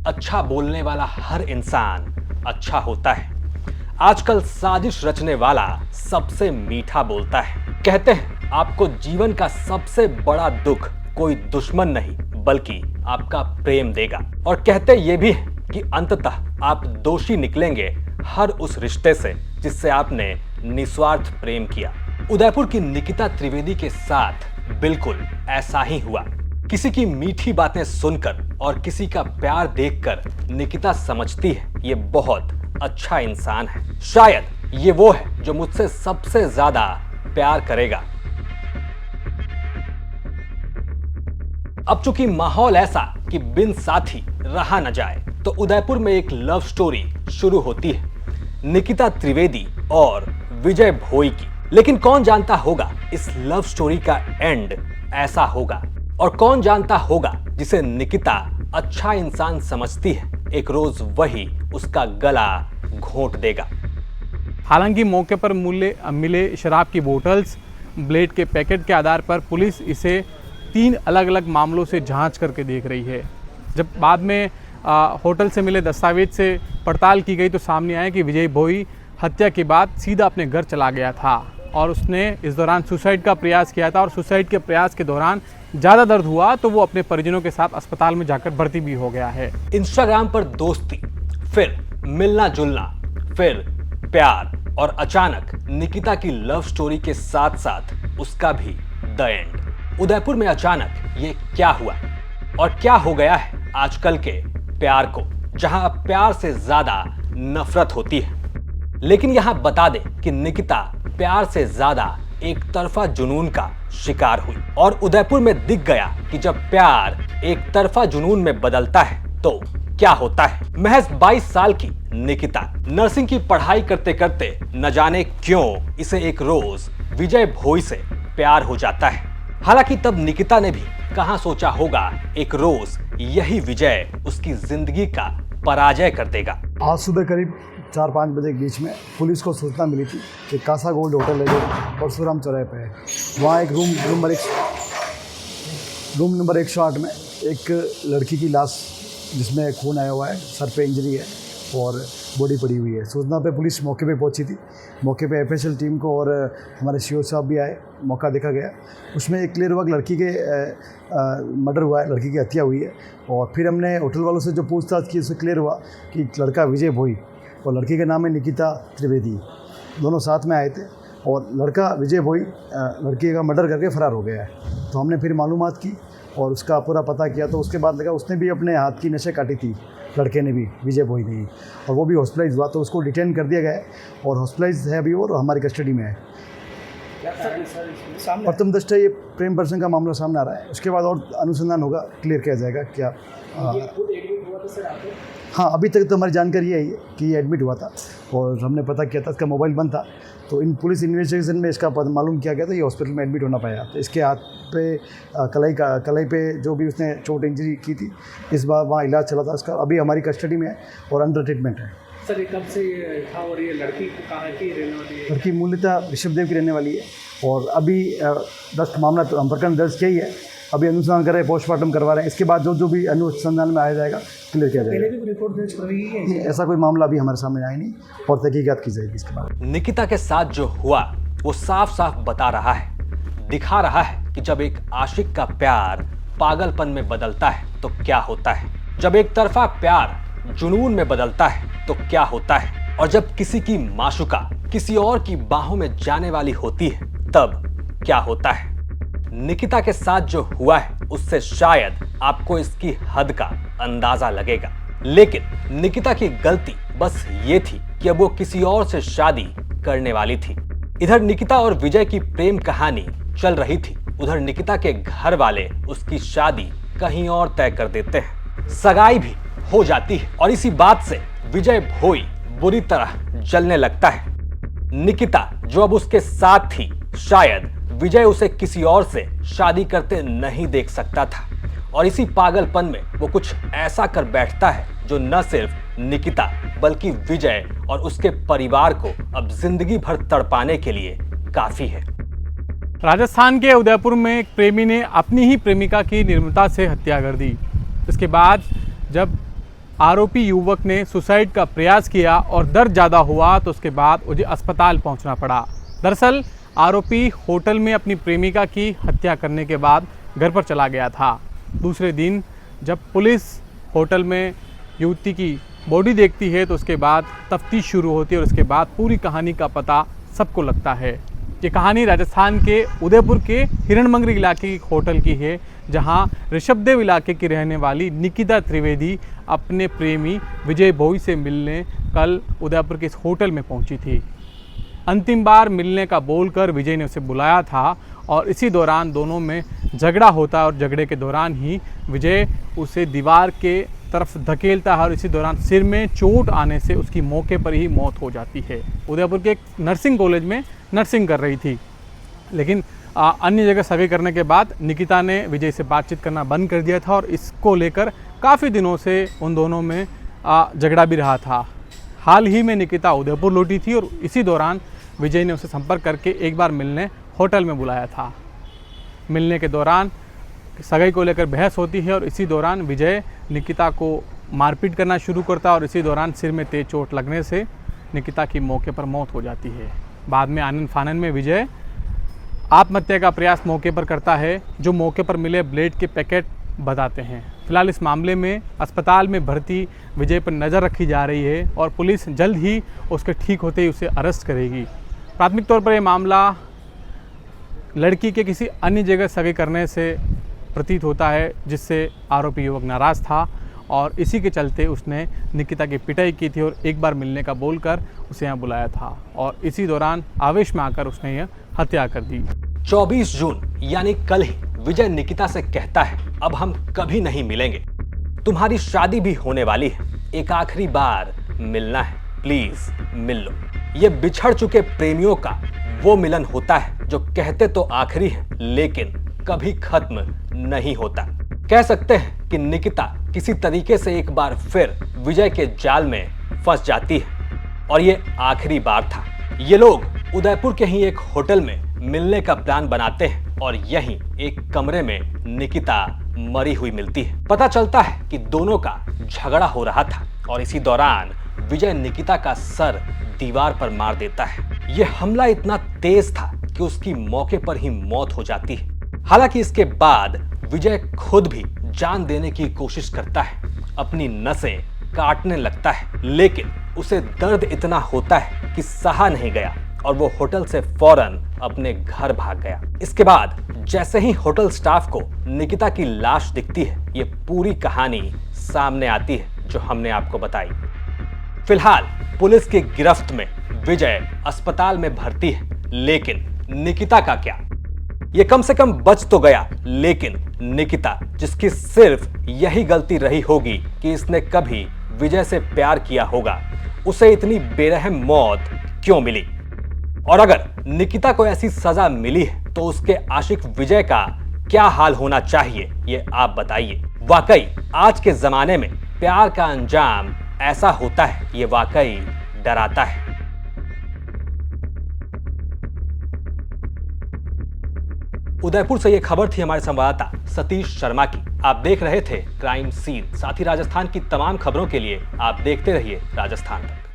अच्छा बोलने वाला हर इंसान अच्छा होता है। आजकल साजिश रचने वाला सबसे मीठा बोलता है। कहते हैं आपको जीवन का सबसे बड़ा दुख कोई दुश्मन नहीं बल्कि आपका प्रेम देगा। और कहते ये भी है कि अंततः आप दोषी निकलेंगे हर उस रिश्ते से जिससे आपने निस्वार्थ प्रेम किया। उदयपुर की निकिता त्रिवेदी के साथ बिल्कुल ऐसा ही हुआ। किसी की मीठी बातें सुनकर और किसी का प्यार देखकर निकिता समझती है ये बहुत अच्छा इंसान है। शायद ये वो है जो मुझसे सबसे ज्यादा प्यार करेगा। अब चूंकि माहौल ऐसा कि बिन साथी रहा न जाए तो उदयपुर में एक लव स्टोरी शुरू होती है निकिता त्रिवेदी और विजय भोई की। लेकिन कौन जानता होगा इस लव स्टोरी का एंड ऐसा होगा, और कौन जानता होगा जिसे निकिता अच्छा इंसान समझती है एक रोज वही उसका गला घोंट देगा। हालांकि मौके पर मिले शराब की बोतल्स, ब्लेड के पैकेट के आधार पर पुलिस इसे 3 अलग अलग मामलों से जांच करके देख रही है। जब बाद में होटल से मिले दस्तावेज से पड़ताल की गई तो सामने आया कि विजय भोई हत्या के बाद सीधा अपने घर चला गया था और उसने इस दौरान सुसाइड का प्रयास किया था। और सुसाइड के प्रयास के दौरान ज़्यादा दर्द हुआ तो वो अपने परिजनों के साथ अस्पताल में जाकर भर्ती भी हो गया है। इंस्टाग्राम पर दोस्ती, फिर मिलना जुलना, फिर प्यार, और अचानक निकिता की लव स्टोरी के साथ साथ उसका भी द एंड। उदयपुर में अचानक ये क्या हुआ और क्या हो गया है आजकल के प्यार को, जहां अब प्यार से ज्यादा नफरत होती है। लेकिन यहां बता दें कि निकिता प्यार से ज्यादा एक तरफा जुनून का शिकार हुई और उदयपुर में दिख गया कि जब प्यार एक तरफा जुनून में बदलता है तो क्या होता है। महज 22 साल की निकिता नर्सिंग की पढ़ाई करते करते न जाने क्यों इसे एक रोज विजय भोई से प्यार हो जाता है। हालांकि तब निकिता ने भी कहां सोचा होगा एक रोज यही विजय उसकी जिंदगी का पराजय कर देगा। आज सुबह करीब 4-5 बजे के बीच में पुलिस को सूचना मिली थी कि कासा गोल्ड होटल है जो परशुराम चौराहे पे है, वहाँ एक रूम नंबर 108 में एक लड़की की लाश जिसमें खून आया हुआ है, सर पे इंजरी है और बॉडी पड़ी हुई है। सूचना पे पुलिस मौके पे पहुंची थी। मौके पे एफएसएल टीम को और हमारे सीओ साहब भी आए, मौका देखा गया। उसमें एक क्लियर हुआ कि लड़की के मर्डर हुआ है, लड़की की हत्या हुई है। और फिर हमने होटल वालों से जो पूछताछ की उससे क्लियर हुआ कि लड़का विजय भोई और लड़की का नाम है निकिता त्रिवेदी, दोनों साथ में आए थे और लड़का विजय भोई लड़की का मर्डर करके फ़रार हो गया है। तो हमने फिर मालूमात की और उसका पूरा पता किया तो उसके बाद लगा उसने भी अपने हाथ की नशे काटी थी, लड़के ने भी, विजय भोई ने ही, और वो भी हॉस्पिटलाइज हुआ। तो उसको डिटेन कर दिया गया है और हॉस्पिटलाइज है अभी और हमारी कस्टडी में है। प्रथम दृष्टया ये प्रेम प्रसंग का मामला सामने आ रहा है, उसके बाद और अनुसंधान होगा, क्लियर किया जाएगा क्या। हाँ, अभी तक तो हमारी जानकारी यही है कि ये एडमिट हुआ था और हमने पता किया था, इसका मोबाइल बंद था। तो इन पुलिस इन्वेस्टिगेशन में इसका मालूम किया गया था ये हॉस्पिटल में एडमिट होना पाया। तो इसके हाथ पे कलाई पे जो भी उसने चोट इंजरी की थी, इस बार वहाँ इलाज चला था इसका, अभी हमारी कस्टडी में है और अंडर ट्रीटमेंट है। सर, कब से था और ये लड़की कहाँ की रहने वाली है? लड़की मूलतः ऋषभदेव की रहने वाली है और अभी 10 मामला तो हम प्रकरण दर्ज किया ही है। अभी अनुसंधान कर रहे हैं, पोस्टमार्टम करवा रहे हैं। इसके बाद जो भी अनुसंधान में आया जाएगा क्लियर किया जाएगा। पहले भी रिपोर्ट दर्ज कर रही है? नहीं, ऐसा कोई मामला अभी हमारे सामने आया नहीं और तहकीकात की जाएगी इसके बाद। निकिता के साथ जो हुआ वो साफ साफ बता रहा है, दिखा रहा है कि जब एक आशिक का प्यार पागलपन में बदलता है तो क्या होता है, जब एक तरफा प्यार जुनून में बदलता है तो क्या होता है, और जब किसी की माशुका किसी और की बाहों में जाने वाली होती है तब क्या होता है। निकिता के साथ जो हुआ है उससे शायद आपको इसकी हद का अंदाजा लगेगा, लेकिन निकिता की गलती बस ये थी कि अब वो किसी और से शादी करने वाली थी। इधर निकिता और विजय की प्रेम कहानी चल रही थी, उधर निकिता के घर वाले उसकी शादी कहीं और तय कर देते हैं, सगाई भी हो जाती है और इसी बात से विजय भोई बुरी तरह जलने लगता है। निकिता जो अब उसके साथ थी, शायद विजय उसे किसी और से शादी करते नहीं देख सकता था और इसी पागलपन में वो कुछ ऐसा कर बैठता है जो न सिर्फ निकिता बल्कि विजय और उसके परिवार को अब जिंदगी भर तड़पाने के लिए काफी है। राजस्थान के उदयपुर में एक प्रेमी ने अपनी ही प्रेमिका की निर्ममता से हत्या कर दी। इसके बाद जब आरोपी युवक ने सुसाइड का प्रयास किया और दर्द ज़्यादा हुआ तो उसके बाद मुझे अस्पताल पहुंचना पड़ा। दरअसल आरोपी होटल में अपनी प्रेमिका की हत्या करने के बाद घर पर चला गया था। दूसरे दिन जब पुलिस होटल में युवती की बॉडी देखती है तो उसके बाद तफ्तीश शुरू होती है और उसके बाद पूरी कहानी का पता सबको लगता है। ये कहानी राजस्थान के उदयपुर के हिरणमंगरी इलाके की होटल की है, जहां ऋषभदेव इलाके की रहने वाली निकिता त्रिवेदी अपने प्रेमी विजय भोई से मिलने कल उदयपुर के इस होटल में पहुंची थी। अंतिम बार मिलने का बोलकर विजय ने उसे बुलाया था और इसी दौरान दोनों में झगड़ा होता है और झगड़े के दौरान ही विजय उसे दीवार के तरफ धकेलता है और इसी दौरान सिर में चोट आने से उसकी मौके पर ही मौत हो जाती है। उदयपुर के एक नर्सिंग कॉलेज में नर्सिंग कर रही थी, लेकिन अन्य जगह सगाई करने के बाद निकिता ने विजय से बातचीत करना बंद कर दिया था और इसको लेकर काफ़ी दिनों से उन दोनों में झगड़ा भी रहा था। हाल ही में निकिता उदयपुर लौटी थी और इसी दौरान विजय ने उसे संपर्क करके एक बार मिलने होटल में बुलाया था। मिलने के दौरान सगाई को लेकर बहस होती है और इसी दौरान विजय निकिता को मारपीट करना शुरू करता है और इसी दौरान सिर में तेज चोट लगने से निकिता की मौके पर मौत हो जाती है। बाद में आनन फानन में विजय आत्महत्या का प्रयास मौके पर करता है, जो मौके पर मिले ब्लेड के पैकेट बताते हैं। फिलहाल इस मामले में अस्पताल में भर्ती विजय पर नज़र रखी जा रही है और पुलिस जल्द ही उसके ठीक होते ही उसे अरेस्ट करेगी। प्राथमिक तौर पर यह मामला लड़की के किसी अन्य जगह सगाई करने से प्रतीत होता है, जिससे आरोपी युवक नाराज़ था और इसी के चलते उसने निकिता की पिटाई की थी और एक बार मिलने का बोलकर उसे यहाँ बुलाया था और इसी दौरान आवेश में आकर उसने यह हत्या कर दी। 24 जून यानी कल ही विजय निकिता से कहता है, अब हम कभी नहीं मिलेंगे, तुम्हारी शादी भी होने वाली है, एक आखिरी बार मिलना है, प्लीज मिल लो। ये बिछड़ चुके प्रेमियों का वो मिलन होता है जो कहते तो आखिरी है लेकिन कभी खत्म नहीं होता। कह सकते हैं कि निकिता किसी तरीके से एक बार फिर विजय के जाल में फंस जाती है और ये आखिरी बार था। ये लोग उदयपुर के ही एक होटल में मिलने का प्लान बनाते हैं और यहीं एक कमरे में निकिता मरी हुई मिलती है। पता चलता है कि दोनों का झगड़ा हो रहा था और इसी दौरान विजय निकिता का सर दीवार पर मार देता है। यह हमला इतना तेज था कि उसकी मौके पर ही मौत हो जाती है। हालांकि इसके बाद विजय खुद भी जान देने की कोशिश करता है, अपनी नसें काटने लगता है, लेकिन उसे दर्द इतना होता है कि सहा नहीं गया और वो होटल से फौरन अपने घर भाग गया। इसके बाद जैसे ही होटल स्टाफ को निकिता की लाश दिखती है, ये पूरी कहानी सामने आती है जो हमने आपको बताई। फिलहाल पुलिस की गिरफ्त में विजय अस्पताल में भर्ती है, लेकिन निकिता का क्या? ये कम से कम बच तो गया, लेकिन निकिता, जिसकी सिर्फ यही गलती रही होगी कि इसने कभी विजय से प्यार किया होगा, उसे इतनी बेरहम मौत क्यों मिली? और अगर निकिता को ऐसी सजा मिली है तो उसके आशिक विजय का क्या हाल होना चाहिए, ये आप बताइए। वाकई आज के जमाने में प्यार का अंजाम ऐसा होता है, ये वाकई डराता है। उदयपुर से ये खबर थी हमारे संवाददाता सतीश शर्मा की। आप देख रहे थे क्राइम सीन। साथ ही राजस्थान की तमाम खबरों के लिए आप देखते रहिए राजस्थान तक।